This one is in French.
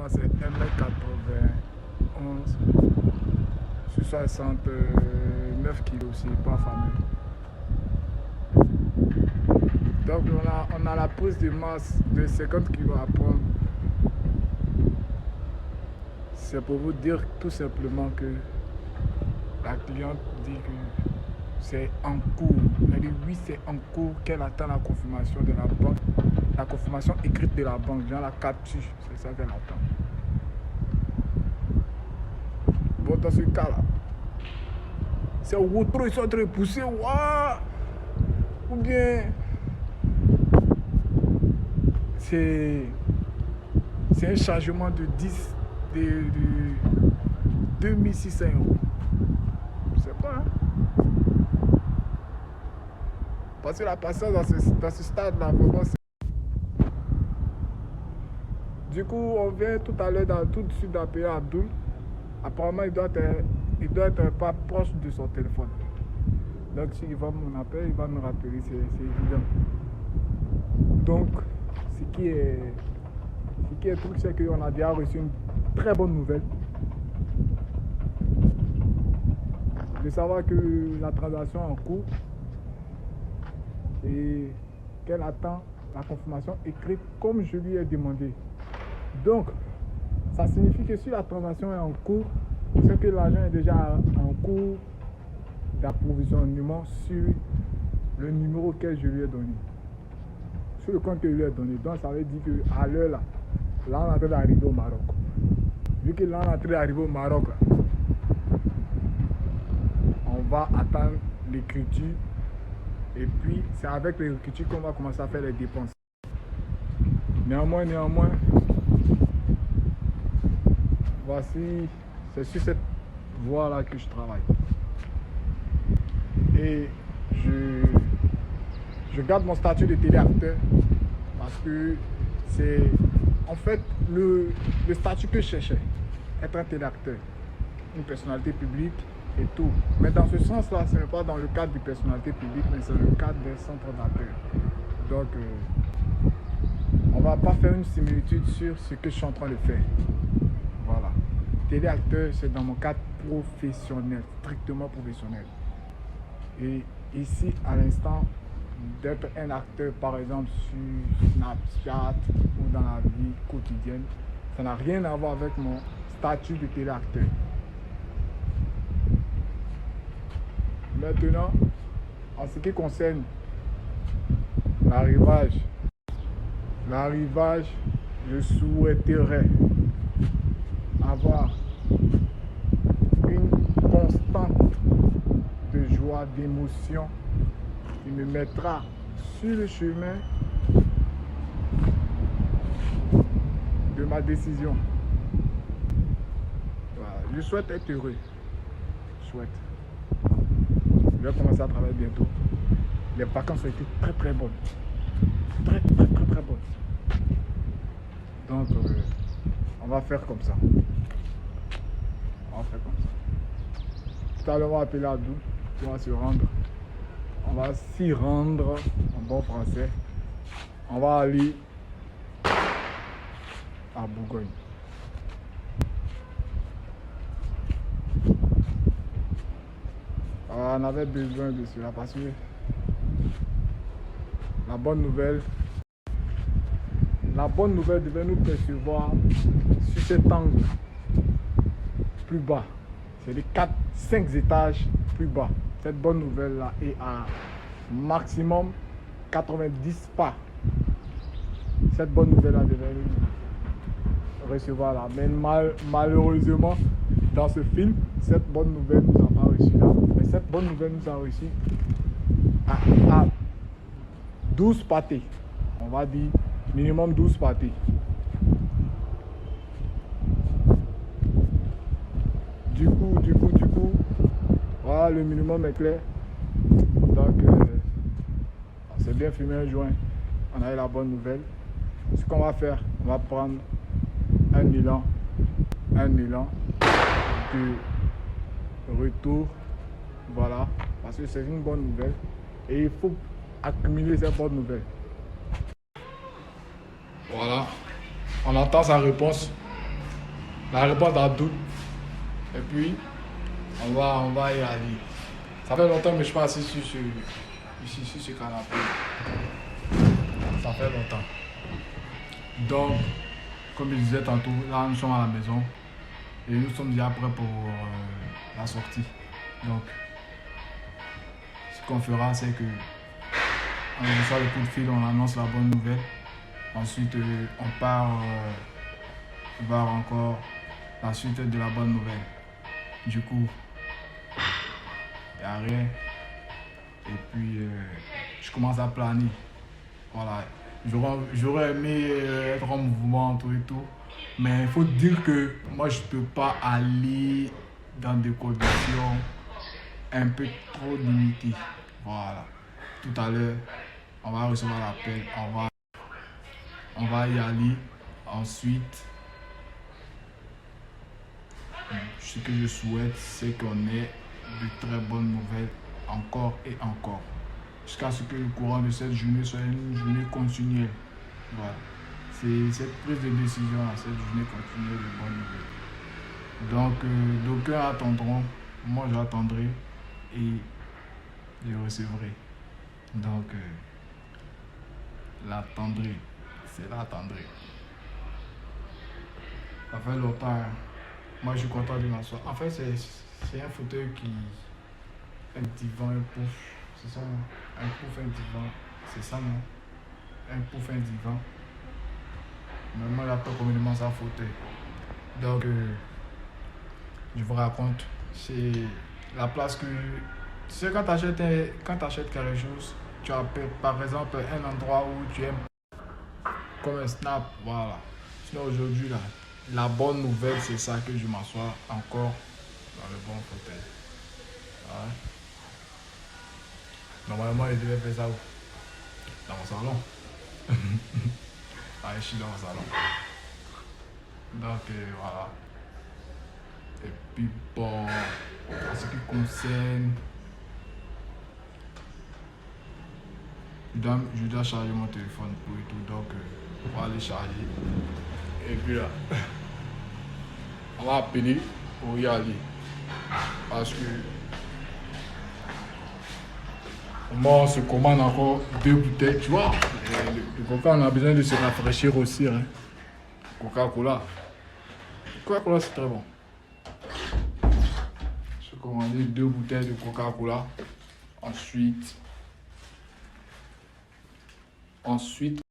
Moi, c'est 1m91 sur 69 kilos aussi, pas fameux. Donc, on a la prise de masse de 50 kilos à prendre. C'est pour vous dire tout simplement que la cliente dit que c'est en cours. Elle dit oui, c'est en cours, qu'elle attend la confirmation de la banque. La confirmation écrite de la banque, genre la capture, c'est ça qu'elle attend. Bon, dans ce cas-là, c'est au retour, ils sont en train de pousser, ouah, ou bien c'est un chargement de 2600 euros. Je sais pas, hein? Parce que la patience dans ce stade-là, vraiment, c'est... Du coup, on vient tout à l'heure, tout de suite d'appeler Abdul. Apparemment, il doit être pas proche de son téléphone. Donc, s'il va mon appel, il va me rappeler, c'est évident. Donc, ce qui est truc, c'est qu'on a déjà reçu une très bonne nouvelle. De savoir que la transaction est en cours et qu'elle attend la confirmation écrite comme je lui ai demandé. Donc, ça signifie que si la transaction est en cours, c'est que l'argent est déjà en cours d'approvisionnement sur le numéro que je lui ai donné. Sur le compte que je lui ai donné. Donc, ça veut dire qu'à l'heure là, on est en train d'arriver au Maroc. Vu que là, on est en train d'arriver au Maroc, là, on va attendre l'écriture. Et puis, c'est avec l'écriture qu'on va commencer à faire les dépenses. Néanmoins, voici, c'est sur cette voie-là que je travaille. Et je garde mon statut de téléacteur parce que c'est en fait le statut que je cherchais, être un téléacteur, une personnalité publique et tout. Mais dans ce sens-là, ce n'est pas dans le cadre de personnalité publique, mais c'est le cadre des centres d'appel. Donc, on ne va pas faire une similitude sur ce que je suis en train de faire. Voilà. Téléacteur, c'est dans mon cadre professionnel, strictement professionnel. Et ici, à l'instant, d'être un acteur, par exemple, sur Snapchat ou dans la vie quotidienne, ça n'a rien à voir avec mon statut de téléacteur. Maintenant, en ce qui concerne l'arrivage, je souhaiterais avoir une constante de joie, d'émotion qui me mettra sur le chemin de ma décision. Voilà. Je souhaite être heureux. Je souhaite. Je vais commencer à travailler bientôt. Les vacances ont été très très bonnes. Très bonnes. Donc, on va faire comme ça. Tout à l'heure, on va appeler Abdou. On va se rendre. On va s'y rendre en bon français. On va aller à Bourgogne. On avait besoin de cela parce que la bonne nouvelle devait nous percevoir sur cet angle plus bas. C'est les 4-5 étages plus bas. Cette bonne nouvelle là est à maximum 90 pas. Cette bonne nouvelle là devait nous recevoir là. Mais malheureusement, dans ce film, cette bonne nouvelle nous a pas reçu là. Mais cette bonne nouvelle nous a reçu à 12 pâtés. On va dire minimum 12 pâtés. Du coup, voilà, le minimum est clair. Donc, on s'est bien fumé un joint. On a eu la bonne nouvelle. Ce qu'on va faire, on va prendre un élan de retour. Voilà, parce que c'est une bonne nouvelle. Et il faut accumuler cette bonne nouvelle. Voilà, on attend sa réponse. la réponse à doute. Et puis, on va y aller. Ça fait longtemps que je suis pas assis sur ce canapé. Ça fait longtemps. Donc, comme je disais tantôt, là nous sommes à la maison. Et nous sommes déjà prêts pour la sortie. Donc, ce qu'on fera, c'est que on reçoit le coup de fil, on annonce la bonne nouvelle. Ensuite, on part voir encore la suite de la bonne nouvelle. Du coup, il n'y a rien. Et puis, je commence à planer. Voilà. J'aurais aimé être en mouvement, tout et tout. Mais il faut dire que moi, je ne peux pas aller dans des conditions un peu trop limitées. Voilà. Tout à l'heure, on va recevoir l'appel. On va y aller. Ensuite, ce que je souhaite, c'est qu'on ait de très bonnes nouvelles encore et encore. Jusqu'à ce que le courant de cette journée soit une journée continuelle. Voilà. C'est cette prise de décision à cette journée continuelle de bonnes nouvelles. Donc, d'aucuns attendront, moi j'attendrai et je recevrai. Donc, l'attendrai, c'est l'attendrai. Ça fait longtemps, hein. Moi je suis content de m'asseoir. En fait, c'est un fauteuil qui. Un divan, un pouf. C'est ça, non? Un pouf, un divan. C'est ça, non? Un pouf, un divan. Mais moi, j'appelle communément ça fauteuil. Donc, je vous raconte. C'est la place que. Tu sais, quand tu achètes quelque chose, tu as par exemple un endroit où tu aimes, comme un snap, voilà. Sinon, aujourd'hui, là, la bonne nouvelle, c'est ça, que je m'assois encore dans le bon fauteuil. Ouais. Normalement, je devais faire ça où? Dans mon salon. Ah, je suis dans mon salon. Donc, voilà. Et puis, bon, en ce qui concerne. Je dois charger mon téléphone pour et tout. Donc, on va aller charger. Et puis là, on va appeler pour y aller. Parce que. Moi, on se commande encore 2 bouteilles, tu vois. Le coca, on a besoin de se rafraîchir aussi. Hein. Coca-Cola. Coca-Cola, c'est très bon. Je commandé 2 bouteilles de Coca-Cola. Ensuite,